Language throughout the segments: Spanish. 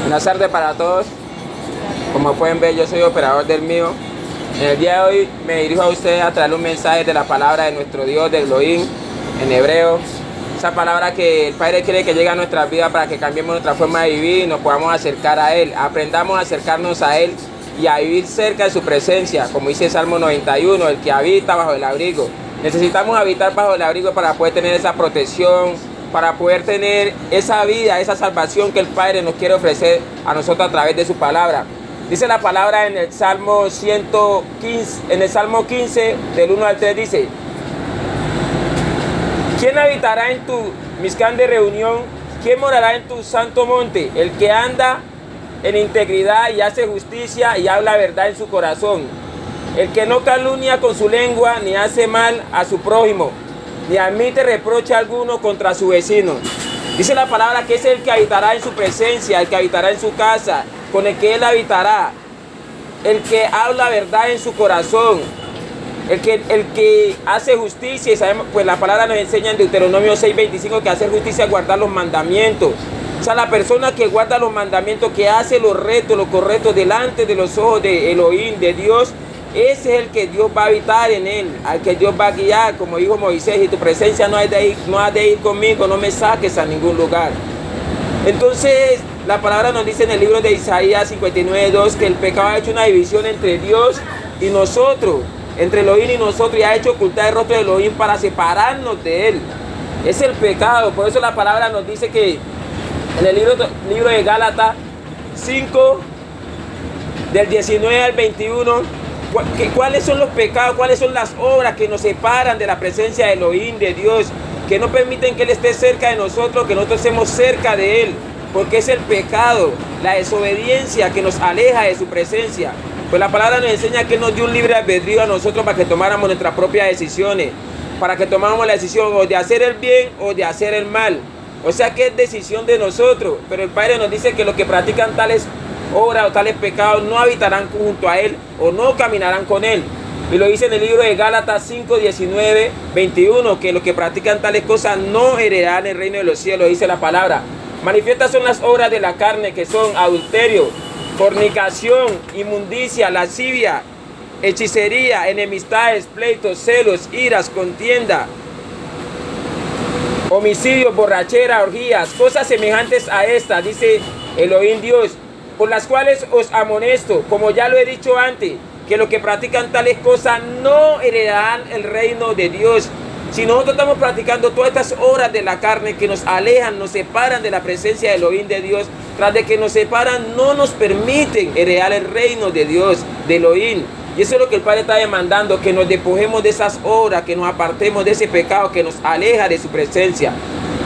Buenas tardes para todos. Como pueden ver, yo soy operador del mío. En el día de hoy me dirijo a ustedes a traer un mensaje de la palabra de nuestro Dios, del Elohim, en hebreo. Esa palabra que el Padre quiere que llegue a nuestras vidas para que cambiemos nuestra forma de vivir y nos podamos acercar a Él. Aprendamos a acercarnos a Él y a vivir cerca de su presencia, como dice el Salmo 91, el que habita bajo el abrigo. Necesitamos habitar bajo el abrigo para poder tener esa protección, para poder tener esa vida, esa salvación que el Padre nos quiere ofrecer a nosotros a través de su palabra. Dice la palabra en el Salmo 115, en el Salmo 15, del 1 al 3, dice: ¿quién habitará en tu Mizcán de reunión? ¿Quién morará en tu santo monte? El que anda en integridad y hace justicia y habla verdad en su corazón. El que no calumnia con su lengua, ni hace mal a su prójimo, ni admite reproche alguno contra su vecino. Dice la palabra que es el que habitará en su presencia, el que habitará en su casa, con el que él habitará. El que habla verdad en su corazón, el que hace justicia. Y sabemos, pues la palabra nos enseña en Deuteronomio 6:25 que hacer justicia es guardar los mandamientos. O sea, la persona que guarda los mandamientos, que hace lo recto, lo correcto delante de los ojos de Elohim, de Dios, ese es el que Dios va a habitar en él, al que Dios va a guiar, como dijo Moisés: y tu presencia no ha de ir conmigo, no me saques a ningún lugar. Entonces, la palabra nos dice en el libro de Isaías 59:2 que el pecado ha hecho una división entre Dios y nosotros, entre Elohim y nosotros, y ha hecho ocultar el rostro de Elohim para separarnos de él. Es el pecado. Por eso la palabra nos dice que en el libro de Gálatas 5, del 19 al 21, ¿cuáles son los pecados? ¿Cuáles son las obras que nos separan de la presencia de Elohim, de Dios? Que no permiten que Él esté cerca de nosotros, que nosotros estemos cerca de Él. Porque es el pecado, la desobediencia que nos aleja de su presencia. Pues la palabra nos enseña que Él nos dio un libre albedrío a nosotros para que tomáramos nuestras propias decisiones. Para que tomáramos la decisión o de hacer el bien o de hacer el mal. O sea que es decisión de nosotros. Pero el Padre nos dice que los que practican tales obras o tales pecados no habitarán junto a Él o no caminarán con Él. Y lo dice en el libro de Gálatas 5, 19, 21, que los que practican tales cosas no heredarán el reino de los cielos, dice la palabra. Manifiestas son las obras de la carne, que son adulterio, fornicación, inmundicia, lascivia, hechicería, enemistades, pleitos, celos, iras, contienda, homicidios, borrachera, orgías, cosas semejantes a estas, dice Elohim Dios, por las cuales os amonesto, como ya lo he dicho antes, que los que practican tales cosas no heredarán el reino de Dios. Si nosotros estamos practicando todas estas obras de la carne que nos alejan, nos separan de la presencia de Elohim, de Dios, tras de que nos separan, no nos permiten heredar el reino de Dios, de Elohim. Y eso es lo que el Padre está demandando, que nos despojemos de esas obras, que nos apartemos de ese pecado que nos aleja de su presencia.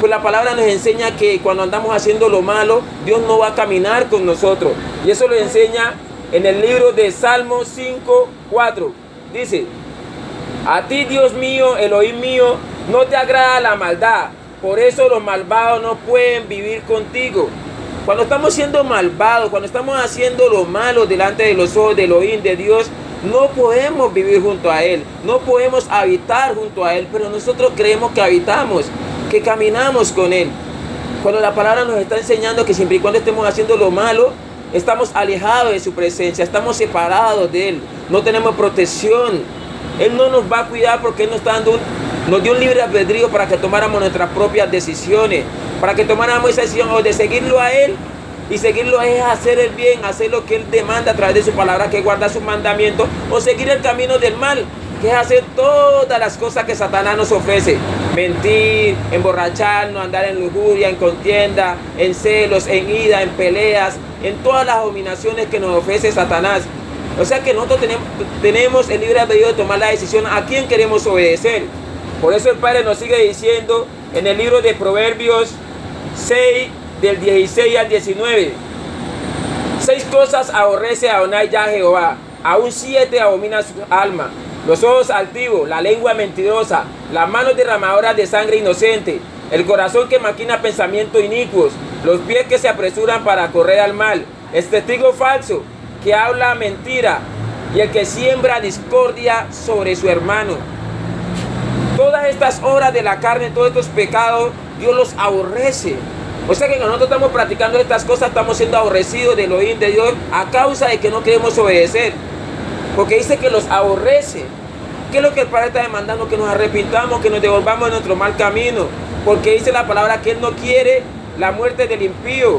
Pues la palabra nos enseña que cuando andamos haciendo lo malo, Dios no va a caminar con nosotros. Y eso lo enseña en el libro de Salmo 5, 4. Dice: a ti, Dios mío, Elohim mío, no te agrada la maldad. Por eso los malvados no pueden vivir contigo. Cuando estamos siendo malvados, cuando estamos haciendo lo malo delante de los ojos de Elohim, de Dios, no podemos vivir junto a Él. No podemos habitar junto a Él. Pero nosotros creemos que habitamos, que caminamos con Él. Cuando la palabra nos está enseñando que siempre y cuando estemos haciendo lo malo, estamos alejados de su presencia, estamos separados de Él. No tenemos protección. Él no nos va a cuidar porque Él nos dio un libre albedrío para que tomáramos nuestras propias decisiones, para que tomáramos esa decisión o de seguirlo a Él. Y seguirlo es hacer el bien, hacer lo que Él demanda a través de su palabra, que guarda sus mandamientos, o seguir el camino del mal, que es hacer todas las cosas que Satanás nos ofrece: mentir, emborracharnos, andar en lujuria, en contienda, en celos, en ira, en peleas, en todas las abominaciones que nos ofrece Satanás. O sea que nosotros tenemos el libre albedrío de tomar la decisión a quién queremos obedecer. Por eso el Padre nos sigue diciendo en el libro de Proverbios 6, del 16 al 19: 6 cosas aborrece Adonai ya Jehová, aún 7 abomina su alma: los ojos altivos, la lengua mentirosa, las manos derramadoras de sangre inocente, el corazón que maquina pensamientos inicuos, los pies que se apresuran para correr al mal, el testigo falso que habla mentira y el que siembra discordia sobre su hermano. Todas estas obras de la carne, todos estos pecados, Dios los aborrece. O sea que cuando nosotros estamos practicando estas cosas, estamos siendo aborrecidos del Elohim de Dios a causa de que no queremos obedecer. Porque dice que los aborrece. ¿Qué es lo que el Padre está demandando? Que nos arrepintamos, que nos devolvamos de nuestro mal camino. Porque dice la palabra que Él no quiere la muerte del impío,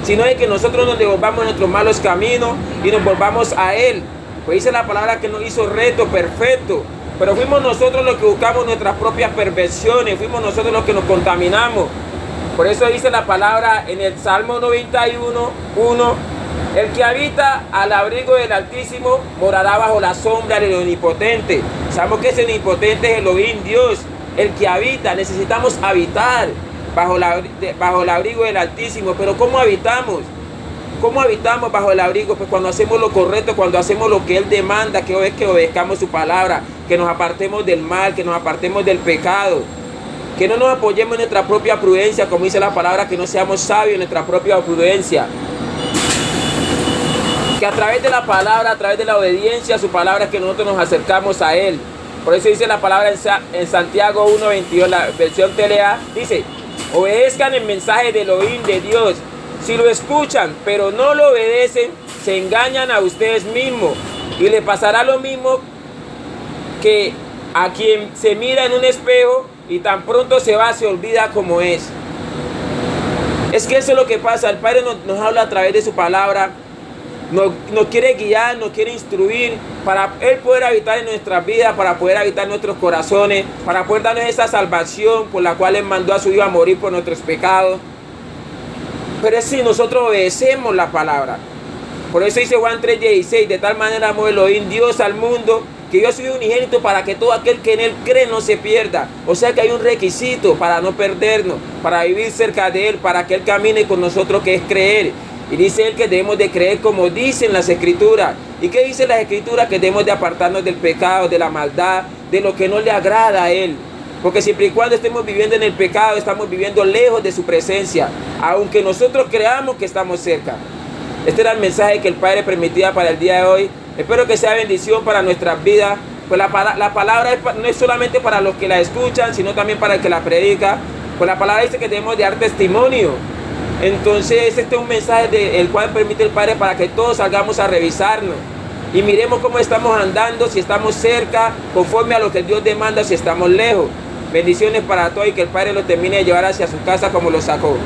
sino de que nosotros nos devolvamos de nuestros malos caminos y nos volvamos a Él. Pues dice la palabra que nos hizo recto, perfecto. Pero fuimos nosotros los que buscamos nuestras propias perversiones, fuimos nosotros los que nos contaminamos. Por eso dice la palabra en el Salmo 91, 1, el que habita al abrigo del Altísimo morará bajo la sombra del Omnipotente. Sabemos que ese Omnipotente es Elohim, Dios, el que habita. Necesitamos habitar bajo el abrigo del Altísimo. Pero ¿cómo habitamos? ¿Cómo habitamos bajo el abrigo? Pues cuando hacemos lo correcto, cuando hacemos lo que Él demanda, que es que obedezcamos su palabra, que nos apartemos del mal, que nos apartemos del pecado. Que no nos apoyemos en nuestra propia prudencia, como dice la palabra, que no seamos sabios en nuestra propia prudencia. Que a través de la palabra, a través de la obediencia a su palabra, es que nosotros nos acercamos a Él. Por eso dice la palabra en Santiago 1:22, la versión TLA, dice, obedezcan el mensaje del Elohim de Dios. Si lo escuchan, pero no lo obedecen, se engañan a ustedes mismos. Y le pasará lo mismo que a quien se mira en un espejo y tan pronto se va, se olvida como es. Es que eso es lo que pasa. El Padre nos habla a través de su palabra. Nos quiere guiar, nos quiere instruir para Él poder habitar en nuestras vidas, para poder habitar en nuestros corazones, para poder darnos esa salvación por la cual Él mandó a su Hijo a morir por nuestros pecados. Pero es si nosotros obedecemos la palabra. Por eso dice Juan 3:16, de tal manera amó Elohim Dios al mundo, que dio a su Hijo unigénito para que todo aquel que en Él cree no se pierda. O sea que hay un requisito para no perdernos, para vivir cerca de Él, para que Él camine con nosotros, que es creer. Y dice Él que debemos de creer como dicen las Escrituras. ¿Y qué dice las Escrituras? Que debemos de apartarnos del pecado, de la maldad, de lo que no le agrada a Él. Porque siempre y cuando estemos viviendo en el pecado, estamos viviendo lejos de su presencia, aunque nosotros creamos que estamos cerca. Este era el mensaje que el Padre permitía para el día de hoy. Espero que sea bendición para nuestras vidas. Pues la palabra no es solamente para los que la escuchan, sino también para el que la predica. Pues la palabra dice que debemos de dar testimonio. Entonces este es un mensaje el cual permite el Padre para que todos salgamos a revisarnos y miremos cómo estamos andando, si estamos cerca, conforme a lo que Dios demanda, si estamos lejos. Bendiciones para todos y que el Padre los termine de llevar hacia su casa como lo sacó.